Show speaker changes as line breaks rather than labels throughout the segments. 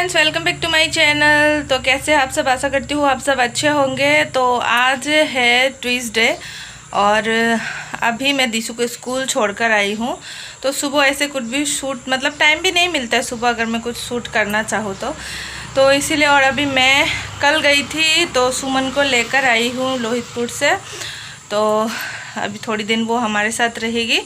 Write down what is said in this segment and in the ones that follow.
Friends, welcome back to my channel. तो कैसे आप सब, आशा करती हूँ आप सब अच्छे होंगे। तो आज है ट्यूसडे और अभी मैं दिशु को स्कूल छोड़कर आई हूँ। तो सुबह ऐसे कुछ भी शूट, मतलब टाइम भी नहीं मिलता है सुबह अगर मैं कुछ शूट करना चाहूँ तो इसीलिए। और अभी मैं कल गई थी तो सुमन को लेकर आई हूँ लोहितपुर से। तो अभी थोड़ी दिन वो हमारे साथ रहेगी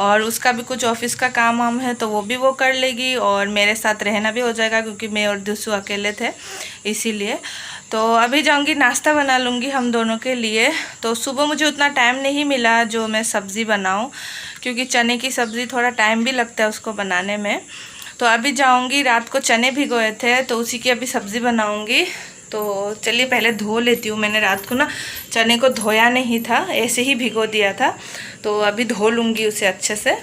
और उसका भी कुछ ऑफिस का काम वाम है तो वो भी वो कर लेगी और मेरे साथ रहना भी हो जाएगा, क्योंकि मैं और दिशु अकेले थे इसीलिए। तो अभी जाऊंगी, नाश्ता बना लूँगी हम दोनों के लिए। तो सुबह मुझे उतना टाइम नहीं मिला जो मैं सब्ज़ी बनाऊं, क्योंकि चने की सब्ज़ी थोड़ा टाइम भी लगता है उसको बनाने में। तो अभी जाऊंगी, रात को चने भिगोए थे तो उसी की अभी सब्ज़ी बनाऊंगी। तो चलिए पहले धो लेती हूँ। मैंने रात को ना चने को धोया नहीं था, ऐसे ही भिगो दिया था। तो अभी धो लूँगी उसे अच्छे से।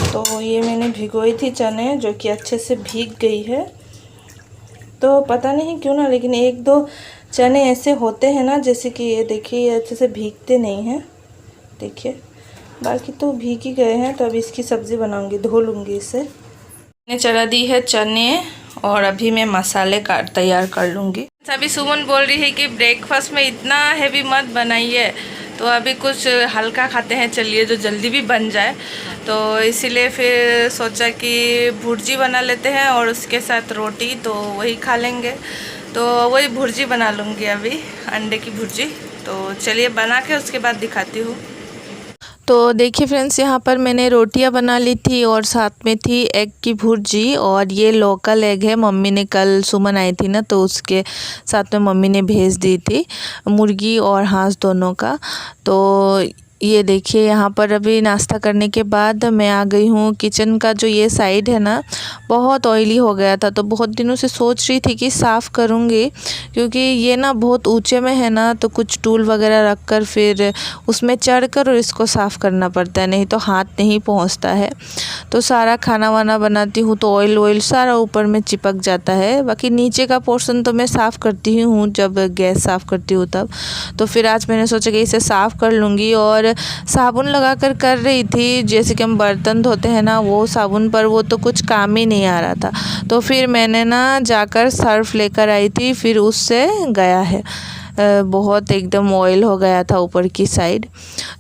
तो ये मैंने भिगोई थी चने, जो कि अच्छे से भीग गई है। तो पता नहीं क्यों ना, लेकिन एक दो चने ऐसे होते हैं ना, जैसे कि ये देखिए, ये अच्छे से भीगते नहीं हैं, देखिए। बाकी तो भीग ही गए हैं। तो अभी इसकी सब्ज़ी बनाऊँगी, धो लूँगी इसे। मैंने चढ़ा दी है चने और अभी मैं मसाले तैयार कर लूँगी। अभी सुमन बोल रही है कि ब्रेकफास्ट में इतना हैवी मत बनाइए, तो अभी कुछ हल्का खाते हैं, चलिए जो जल्दी भी बन जाए। तो इसीलिए फिर सोचा कि भुर्जी बना लेते हैं और उसके साथ रोटी, तो वही खा लेंगे। तो वही भुर्जी बना लूँगी अभी, अंडे की भुर्जी। तो चलिए बना के उसके बाद दिखाती हूँ। तो देखिए फ्रेंड्स, यहाँ पर मैंने रोटियाँ बना ली थी और साथ में थी एग की भुर्जी। और ये लोकल एग है, मम्मी ने कल सुमन आई थी ना तो उसके साथ में मम्मी ने भेज दी थी, मुर्गी और हांस दोनों का। तो ये देखिए, यहाँ पर अभी नाश्ता करने के बाद मैं आ गई हूँ। किचन का जो ये साइड है ना, बहुत ऑयली हो गया था। तो बहुत दिनों से सोच रही थी कि साफ़ करूँगी, क्योंकि ये ना बहुत ऊंचे में है ना, तो कुछ टूल वगैरह रख कर फिर उसमें चढ़कर और इसको साफ़ करना पड़ता है, नहीं तो हाथ नहीं पहुँचता है। तो सारा खाना वाना बनाती हूँ तो ऑयल सारा ऊपर में चिपक जाता है। बाकी नीचे का पोर्शन तो मैं साफ़ करती हूँ जब गैस साफ़ करती हूँ तब। तो फिर आज मैंने सोचा कि इसे साफ़ कर लूँगी। और साबुन लगा कर रही थी, जैसे कि हम बर्तन धोते हैं ना वो साबुन, पर वो तो कुछ काम ही नहीं आ रहा था। तो फिर मैंने ना जाकर सर्फ लेकर आई थी, फिर उससे गया है। बहुत एकदम ऑयल हो गया था ऊपर की साइड।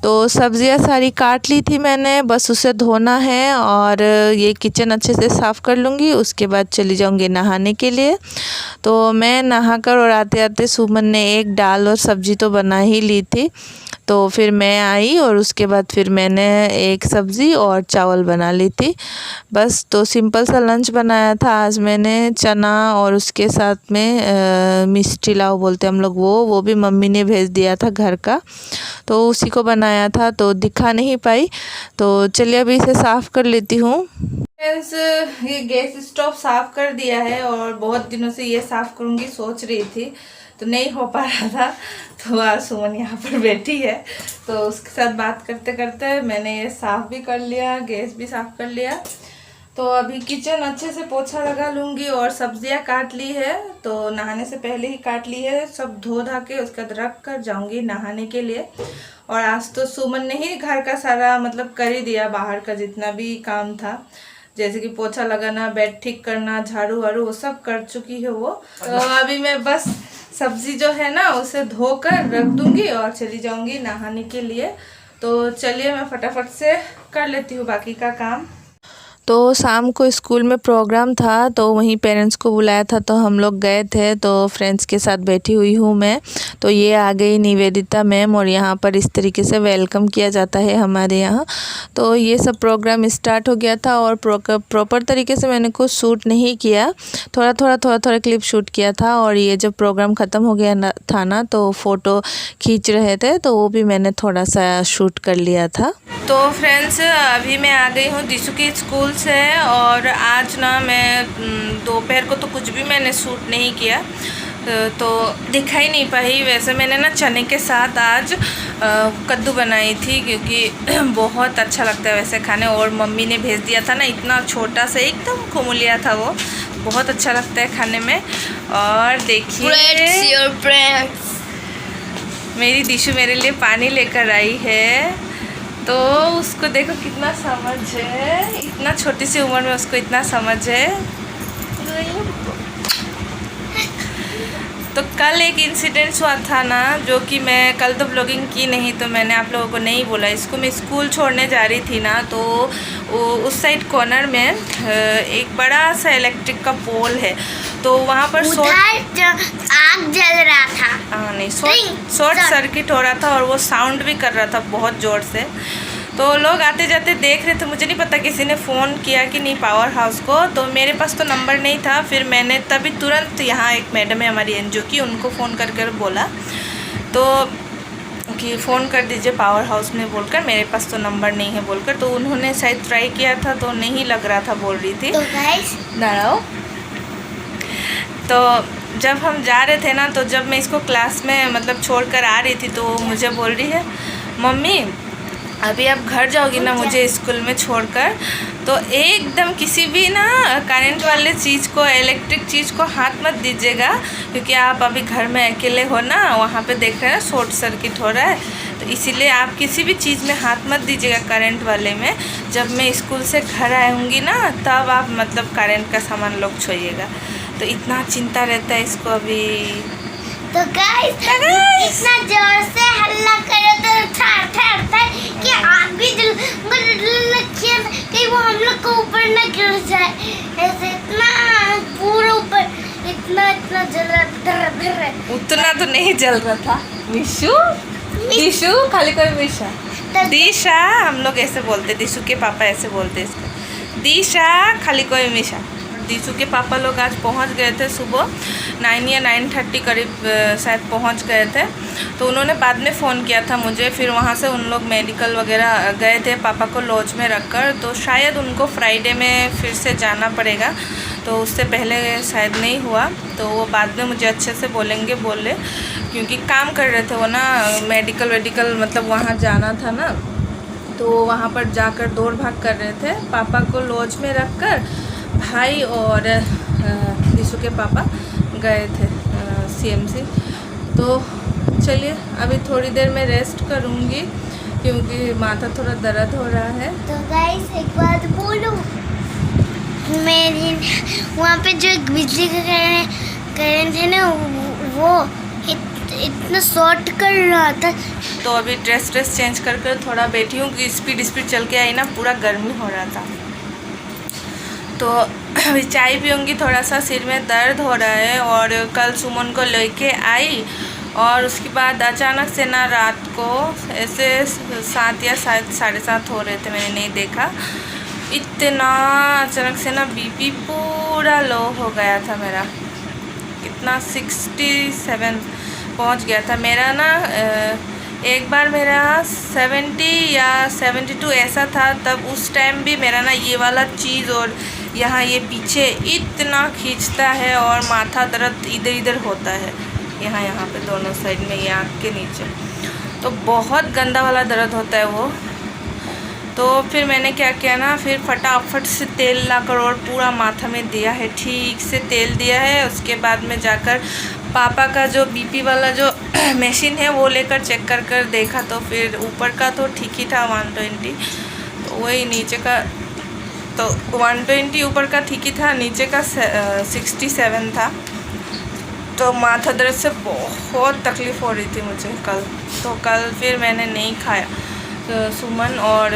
तो सब्जियां सारी काट ली थी मैंने, बस उसे धोना है और ये किचन अच्छे से साफ़ कर लूँगी। उसके बाद चली जाऊँगी नहाने के लिए। तो मैं नहाकर और आते आते सुमन ने एक दाल और सब्जी तो बना ही ली थी। तो फिर मैं आई और उसके बाद फिर मैंने एक सब्ज़ी और चावल बना ली थी बस। तो सिंपल सा लंच बनाया था आज मैंने, चना और उसके साथ में मिष्टी लाव बोलते हम लोग, वो भी मम्मी ने भेज दिया था घर का, तो उसी को बनाया था, तो दिखा नहीं पाई। तो चलिए अभी इसे साफ़ कर लेती हूँ। फ्रेंड्स, ये गैस स्टोव साफ़ कर दिया है और बहुत दिनों से ये साफ़ करूँगी सोच रही थी, तो नहीं हो पा रहा था। तो आज सुमन यहाँ पर बैठी है, तो उसके साथ बात करते करते मैंने ये साफ़ भी कर लिया, गैस भी साफ़ कर लिया। तो अभी किचन अच्छे से पोछा लगा लूँगी और सब्जियाँ काट ली है, तो नहाने से पहले ही काट ली है, सब धो धा के उसके बाद रख कर जाऊँगी नहाने के लिए। और आज तो सुमन ने ही घर का सारा मतलब कर ही दिया, बाहर का जितना भी काम था, जैसे कि पोछा लगाना, बेड ठीक करना, झाड़ू वाड़ू, वो सब कर चुकी है वो। तो अभी मैं बस सब्जी जो है ना उसे धोकर रख दूंगी और चली जाऊंगी नहाने के लिए। तो चलिए मैं फटाफट से कर लेती हूँ बाकी का काम। तो शाम को स्कूल में प्रोग्राम था, तो वहीं पेरेंट्स को बुलाया था, तो हम लोग गए थे। तो फ्रेंड्स के साथ बैठी हुई हूँ मैं। तो ये आ गई निवेदिता मैम और यहाँ पर इस तरीके से वेलकम किया जाता है हमारे यहाँ। तो ये सब प्रोग्राम स्टार्ट हो गया था और प्रॉपर तरीके से मैंने कुछ शूट नहीं किया, थोड़ा थोड़ा क्लिप शूट किया था। और ये जब प्रोग्राम ख़त्म हो गया था ना, तो फ़ोटो खींच रहे थे, तो वो भी मैंने थोड़ा सा शूट कर लिया था। तो फ्रेंड्स, अभी मैं आ गई हूँ दिशु की स्कूल से। और आज ना मैं दोपहर को तो कुछ भी मैंने शूट नहीं किया, तो दिखा ही नहीं पाई। वैसे मैंने ना चने के साथ आज कद्दू बनाई थी, क्योंकि बहुत अच्छा लगता है वैसे खाने। और मम्मी ने भेज दिया था ना, इतना छोटा सा एकदम खुमुलिया था वो, बहुत अच्छा लगता है खाने में। और देखिए मेरी दिशु मेरे लिए पानी लेकर आई है, तो उसको देखो कितना समझ है, इतना छोटी सी उम्र में उसको इतना समझ है। तो कल एक इंसिडेंट हुआ था ना, जो कि मैं कल तो ब्लॉगिंग की नहीं, तो मैंने आप लोगों को नहीं बोला। इसको मैं स्कूल छोड़ने जा रही थी ना, तो उस साइड कॉर्नर में एक बड़ा सा इलेक्ट्रिक का पोल है, तो वहाँ पर
आग जल रहा था।
हाँ नहीं, शॉर्ट सर्किट हो रहा था और वो साउंड भी कर रहा था बहुत ज़ोर से। तो लोग आते जाते देख रहे थे, मुझे नहीं पता किसी ने फ़ोन किया कि नहीं पावर हाउस को, तो मेरे पास तो नंबर नहीं था। फिर मैंने तभी तुरंत, यहाँ एक मैडम है हमारी एनजीओ की, उनको फ़ोन कर बोला तो कि फ़ोन कर दीजिए पावर हाउस में बोलकर, मेरे पास तो नंबर नहीं है बोलकर। तो उन्होंने शायद ट्राई किया था, तो नहीं लग रहा था, बोल रही थी।
तो गाइस
दाঁড়াओ। तो जब हम जा रहे थे ना, तो जब मैं इसको क्लास में मतलब छोड़ कर आ रही थी, तो मुझे बोल रही है, मम्मी अभी आप घर जाओगी ना मुझे स्कूल में छोड़कर, तो एकदम किसी भी ना करंट वाले चीज़ को, इलेक्ट्रिक चीज़ को हाथ मत दीजिएगा, क्योंकि आप अभी घर में अकेले हो ना, वहाँ पे देख रहे हैं शॉर्ट सर्किट हो रहा है, तो इसीलिए आप किसी भी चीज़ में हाथ मत दीजिएगा करंट वाले में। जब मैं स्कूल से घर आऊँगी ना, तब आप मतलब करंट का सामान लोग छोड़िएगा। तो इतना चिंता रहता है इसको अभी।
तो गाइस इतना जोर से हल्ला करो तो ठर कि आग भी कहीं वो हम लोग को ऊपर न गिर जाए, ऐसे इतना पूरा ऊपर इतना जल रहा।
उतना तो नहीं जल रहा था। दिशु खाली कोई दिशा हम लोग ऐसे बोलते, दिशु के पापा ऐसे बोलते इसको, दिशा खाली कोई मिशा। दिशु के पापा लोग आज पहुंच गए थे सुबह 9 या 9:30 करीब शायद पहुंच गए थे। तो उन्होंने बाद में फ़ोन किया था मुझे, फिर वहां से उन लोग मेडिकल वगैरह गए थे पापा को लॉज में रखकर। तो शायद उनको फ्राइडे में फिर से जाना पड़ेगा, तो उससे पहले शायद नहीं हुआ, तो वो बाद में मुझे अच्छे से बोले, क्योंकि काम कर रहे थे वो ना, मेडिकल मतलब वहाँ जाना था ना, तो वहाँ पर जाकर दौड़ भाग कर रहे थे। पापा को लॉज में रख कर भाई और दिशु के पापा गए थे CMC। तो चलिए अभी थोड़ी देर में रेस्ट करूँगी, क्योंकि माथा थोड़ा दर्द हो रहा है।
तो गाइस एक बात बोलूं, मेरी वहाँ पे जो बिजली का करंट है ना, वो इतना शॉर्ट कर रहा था।
तो अभी ड्रेस चेंज कर थोड़ा बैठी हूँ कि स्पीड चल के आई ना, पूरा गर्मी हो रहा था। तो अभी चाय पीऊँगी, थोड़ा सा सिर में दर्द हो रहा है। और कल सुमन को लेके आई, और उसके बाद अचानक से ना रात को ऐसे 7 या 7:30 हो रहे थे, मैंने नहीं देखा, इतना अचानक से ना BP पूरा लो हो गया था मेरा, कितना 67 पहुंच गया था मेरा ना। एक बार मेरा 70 या 72 ऐसा था, तब उस टाइम भी मेरा ना ये वाला चीज़ और यहाँ ये पीछे इतना खींचता है, और माथा दर्द इधर होता है, यहाँ पे दोनों साइड में, ये आँख के नीचे, तो बहुत गंदा वाला दर्द होता है वो। तो फिर मैंने क्या किया ना, फिर फटाफट से तेल लाकर और पूरा माथा में दिया है, ठीक से तेल दिया है। उसके बाद में जाकर पापा का जो BP वाला जो मशीन है वो लेकर चेक कर देखा, तो फिर ऊपर का तो ठीक ही था 120, तो वही नीचे का तो 120 ऊपर का ठीक ही था, नीचे का 67 था। तो माथा दर्द से बहुत तकलीफ़ हो रही थी मुझे कल। तो कल फिर मैंने नहीं खाया, तो सुमन और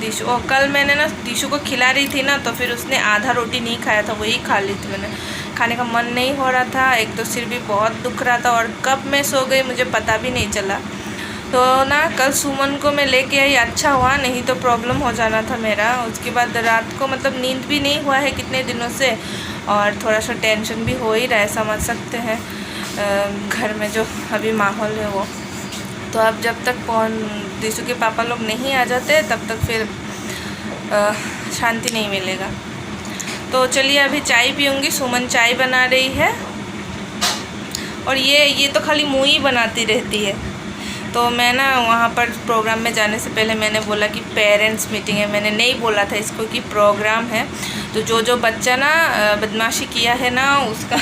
दिशु, और कल मैंने ना दिशु को खिला रही थी ना, तो फिर उसने आधा रोटी नहीं खाया था, वही खा ली थी मैंने। खाने का मन नहीं हो रहा था, एक तो सिर भी बहुत दुख रहा था, और कब मैं सो गई मुझे पता भी नहीं चला। तो ना कल सुमन को मैं लेके आई, अच्छा हुआ, नहीं तो प्रॉब्लम हो जाना था मेरा। उसके बाद रात को मतलब नींद भी नहीं हुआ है कितने दिनों से, और थोड़ा सा टेंशन भी हो ही रहा है, समझ सकते हैं घर में जो अभी माहौल है वो। तो अब जब तक दिशु के पापा लोग नहीं आ जाते, तब तक फिर शांति नहीं मिलेगा। तो चलिए अभी चाय पीऊँगी, सुमन चाय बना रही है, और ये तो खाली मुँह ही बनाती रहती है। तो मैं ना वहाँ पर प्रोग्राम में जाने से पहले मैंने बोला कि पेरेंट्स मीटिंग है, मैंने नहीं बोला था इसको कि प्रोग्राम है। तो जो बच्चा ना बदमाशी किया है ना, उसका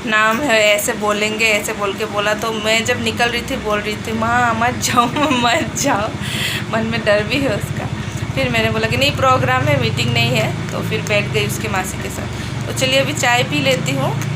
नाम है, ऐसे बोलेंगे, ऐसे बोल के बोला। तो मैं जब निकल रही थी बोल रही थी, माँ मत जाओ, मन में डर भी है उसका। फिर मैंने बोला कि नहीं प्रोग्राम है, मीटिंग नहीं है, तो फिर बैठ गई उसके मासी के साथ। तो चलिए अभी चाय पी लेती हूँ,